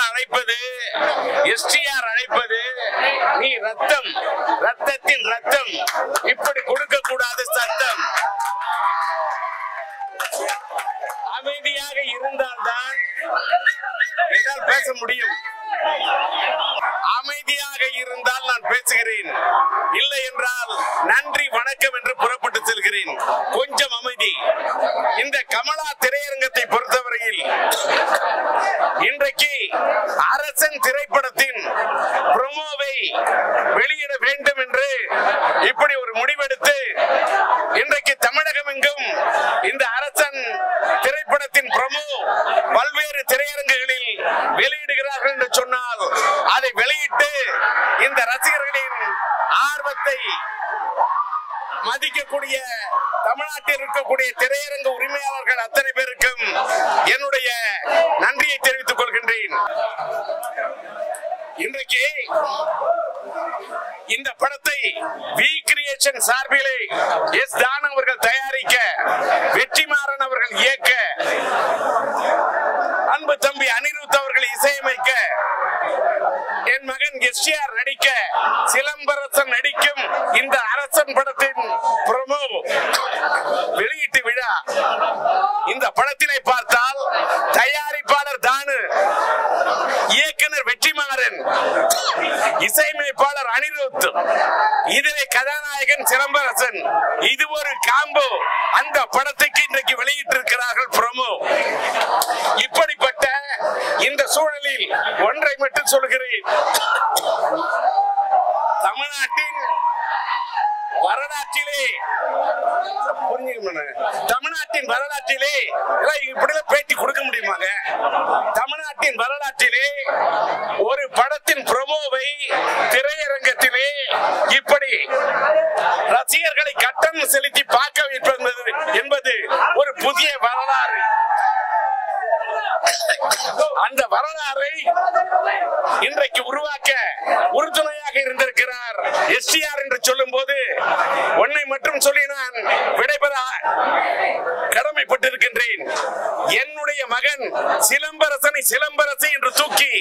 அழைப்பது, எஸ்டிஆர் அழைப்பது, நீ ரத்தம், ரத்தத்தின் ரத்தம், இப்படி கொடுக்க கூடாது சத்தம். அமைதியாக இருந்தால்தான் என்னால் பேச முடியும். அமைதியாக இருந்தால் நான் பேசுகிறேன், இல்லை என்றால் நன்றி வணக்கம் என்று புறப்பட்டு செல்கிறேன். கொஞ்சம் அமைதி. இந்த கமலா திரையரங்கத்தை பொறுத்தவரையில் இன்றைக்கு அரசன் திரைப்படத்தின் ப்ரோமோவை வெளியிட வேண்டும் என்று இப்படி ஒரு முடிவெடுத்து இன்றைக்கு தமிழகம் எங்கும் இந்த அரசன் திரைப்படத்தின் ப்ரோமோ பல்வேறு திரையரங்குகளில் வெளியிடுகிறார்கள் என்று சொன்னால், அதை வெளியிட்டு இந்த ரசிகர்களின் ஆர்வத்தை மதிக்கக்கூடிய தமிழ்நாட்டில் இருக்கக்கூடிய திரையரங்கு உரிமையாளர்கள் அத்தனை பேருக்கும் என்னுடைய நன்றியை தெரிவித்துக் கொள்கின்றேன். இன்றைக்கு இந்த படத்தை வி கிரியேஷன் சார்பிலே எஸ் தான் அவர்கள் தயாரிக்க, வெற்றிமாறன் அவர்கள் இயக்க, அன்பு தம்பி அனிருத் அவர்கள் இசையமைக்க, என் மகன் எஸ்டிஆர் நடிக்க, சிலம்பரசன் நடிக்கும் இந்த அரசன் படத்தின் ப்ரோமோ வெளியீட்டு விழா. இந்த படத்தினை பார்த்தால் தயாரிப்பாளர் தானு, இயக்குனர் வெற்றிமாறன், இசையமைப்பாளர் அனிருத், இதிலே கதாநாயகன் சிலம்பரசன். இது ஒரு காம்போ. அந்த படத்துக்கு இன்றைக்கு வெளியிட்டிருக்கிறார்கள் ப்ரோமோ. இப்படிப்பட்ட இந்த சூழலில் ஒன்றை மட்டும் சொல்கிறேன். தமிழ்நாட்டின் வரலாற்றிலே தமிழ்நாட்டின் வரலாற்றிலே இப்படிலாம் பேட்டி கொடுக்க முடியுமாங்க? தமிழ்நாட்டின் வரலாற்றிலே ஒரு படத்தின் ப்ரோமோவை திரையரங்கத்திலே இப்படி ரசிகர்களை கட்டணம் செலுத்தி பார்க்க வைப்பது என்பது ஒரு புதிய வரலாறு. அந்த வரலாறை இன்றைக்கு உருவாக்க உறுதுணையாக இருந்திருக்கிறார் எஸ்டிஆர் என்று சொல்லும் போது ஒன்னை மட்டும் சொல்லி நான் விடைபெற கடமைப்பட்டிருக்கின்றேன். என்னுடைய மகன் சிலம்பரசனை சிலம்பரசி என்று தூக்கி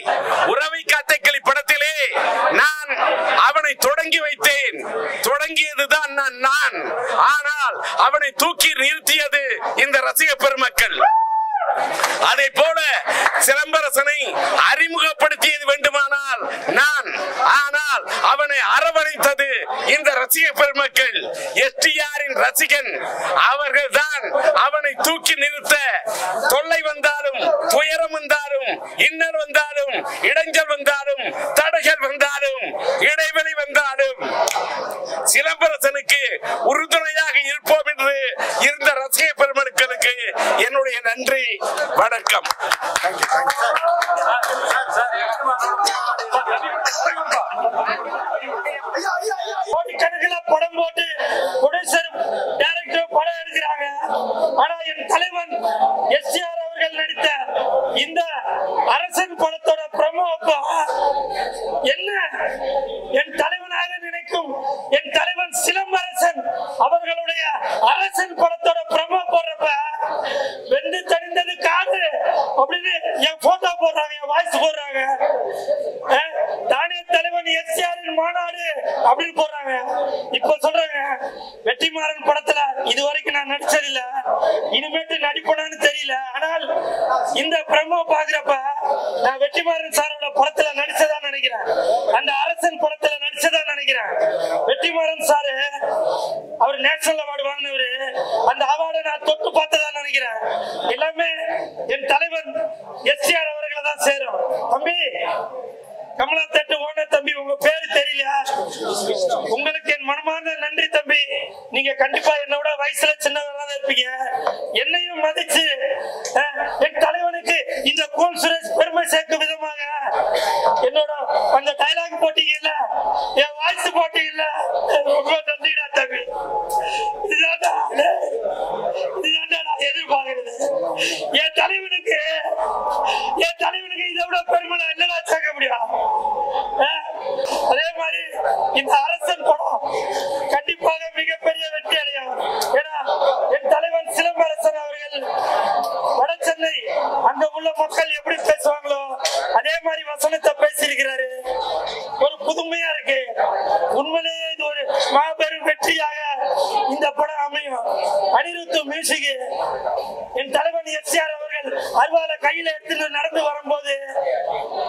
உறவை காத்தை கிளி படத்திலே நான் அவனை தொடங்கி வைத்தேன். தொடங்கியதுதான் நான். ஆனால் அவனை தூக்கி நிறுத்தியது இந்த ரசிக பெருமக்கள். அதை போல சிலம்பரசனை அறிமுகப்படுத்தியது வேண்டுமானால் நான், ஆனால் அவனை அரவணைத்தது இந்த ரசிக பெருமக்கள். எஸ்டிஆரின் ரசிகன் அவர்கள் தான் அவனை தூக்கி நிறுத்த, தொல்லை வந்தாலும், துயரம் வந்தாலும், இன்னல் வந்தாலும், இடைஞ்சல் வந்தாலும், தடைகள் வந்தாலும், இடைவெளி வந்தாலும் சிலம்பரசனுக்கு உறுதுணையாக இருப்போம் என்று இருந்த ரசிக பெருமக்களுக்கு என்னுடைய நன்றி, வணக்கம். கோடிக்கணக்கில் படம் போட்டு ப்ரொடியூசர் டைரக்டர் படம் எடுக்கிறாங்க. ஆனா என் தலைவன் எஸ்டிஆர் அவர்கள் நடித்த இந்த அரசன் படத்தோட ப்ரோமோ என்ன என் தலைவனாக நினைக்கும் என் தலைவன் சிலம்பரசன் அவர்களுடைய அரசன் படத்தோட ப்ரோமோ போடுறப்ப வெந்து தணிந்தது காது அப்படின்னு என் போட்டோ போடுறாங்க, என் வாய்ஸ் போடுறாங்க. தானே தலைவன் எஸ்டிஆரின் மாநாடு அப்படின்னு போடுறாங்க. இப்ப சொல்றாங்க வெற்றிமாறன் படத்துல இதுவரைக்கும் நான் நடிச்சதில்ல, இனிமேட்டு நடிப்பேன்னு தெரியல. ஆனால் இந்த ப்ரோமோ பாக்குறப்ப நான் வெற்றிமாறன் சாரோட படத்துல நடிச்சதா நினைக்கிறேன், அந்த அரசன் படத்துல நடிச்சதா நினைக்கிறேன். வெற்றிமாறன் சாரு அவர் நேஷனல் அவார்டு வாங்கினவரு, அந்த அவார்டை நான் தொட்டு பார்த்ததா நினைக்கிறேன். எல்லாமே என் தலைவன் எஸ்டிஆர் அவர்களை தான் சேரும். தம்பி கமலா தேட்டு ஓனர் தம்பி, உங்க பேரு தெரியல, உங்களுக்கு என் மனமார்ந்த நன்றி தம்பி. நீங்க கண்டிப்பா என்னோட வயசுல சின்னவரா இருப்பீங்க. என்னையும் மதிச்சு என் தலைவனுக்கு இந்த கூல் சுரேஷ் பெருமை சேர்க்கும் விதமாக என்னோட அந்த டைலாக் போட்டீங்கல்ல, என் வாய்ஸ் போட்டீங்கல்ல, ரொம்ப நன்றிடா தம்பி. இதுதான் நான் எதிர்பார்க்கிறது. என் தலைவனுக்கு இதை விட பெருமை என்னடா சேர்க்க முடியும்? அதே மாதிரி இந்த அரசன் படம் கண்டிப்பாக மிகப்பெரிய வெற்றி அடையும். ஏன்னா என் தலைவன் சிலம்பரசன் அவர்கள் வட சென்னை அங்க உள்ள மக்கள் எப்படி பேசுவாங்களோ அதே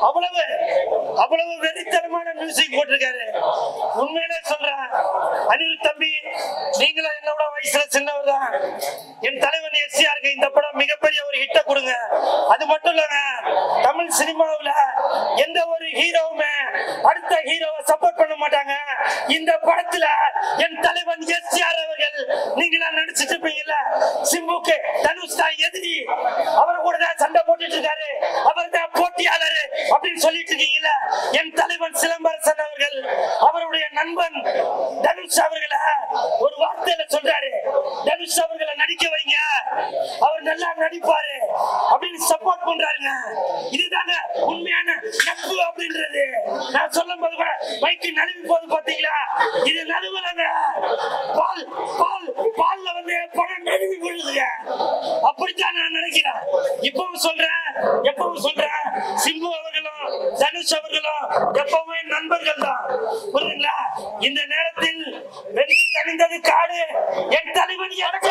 அவ்வளவு வெறித்தனமான மியூசிக் போட்டிருக்காரு. உண்மையிலே சொல்றேன் அனில் தம்பி, நீங்களும் என்னோட வயசுல சின்னவர் தான். என் தலைவன் எஸ்ஆருக்கு இந்த படம் மிகப்பெரிய ஒரு ஹிட்ட கொடுங்க. அது மட்டும் இல்லங்க, தமிழ் சினிமாவுல எந்த ஒரு ஹீரோவுமே அடுத்த ஹீரோவை சப்போர்ட் பண்ண மாட்டாங்க. இந்த படத்துல என் தலைவன் எஸ்ஆர் அவர்கள் நீங்களா நடிச்சிட்டு இருப்பீங்கல்ல, சிம்புக்கு தனுஷ் தான் எதிரி, அவர் கூட தான் சண்டை போட்டுட்டு இருக்காரு, அவர் தான் போட்டியாளர் அப்படின்னு சொல்லிட்டு இருக்கீங்கல்ல. என் தலைவன் சிலம்பரசன் அவர்கள் அவருடைய நண்பன் தனுஷ் அவர்களை ஒரு வார்த்தையில சொல்றாரு, தனுஷ் அவர்களை நடிக்க வைங்க, அவர் நல்லா நடிப்பாரு அப்படின்னு சப்போர்ட் பண்றாருங்க. இதுதாங்க உண்மையான நட்பு அப்படின்றது. நான் சொல்லும் போது கூட மைக்கு நழுவி போது பாத்தீங்களா, இது நழுவலங்க, பால்ல வந்து படம் நழுவி விழுதுங்க. அப்படித்தான் நான் நினைக்கிறேன். எப்பவும் சொல்றேன் சிம்பு அவர்களும் தனுஷ் அவர்களும் எப்பவுமே நண்பர்கள் தான், புரியுதுங்களா? இந்த நேரத்தில் வெற்றி தணிந்தது காடு, என் தலைவன் எனக்கு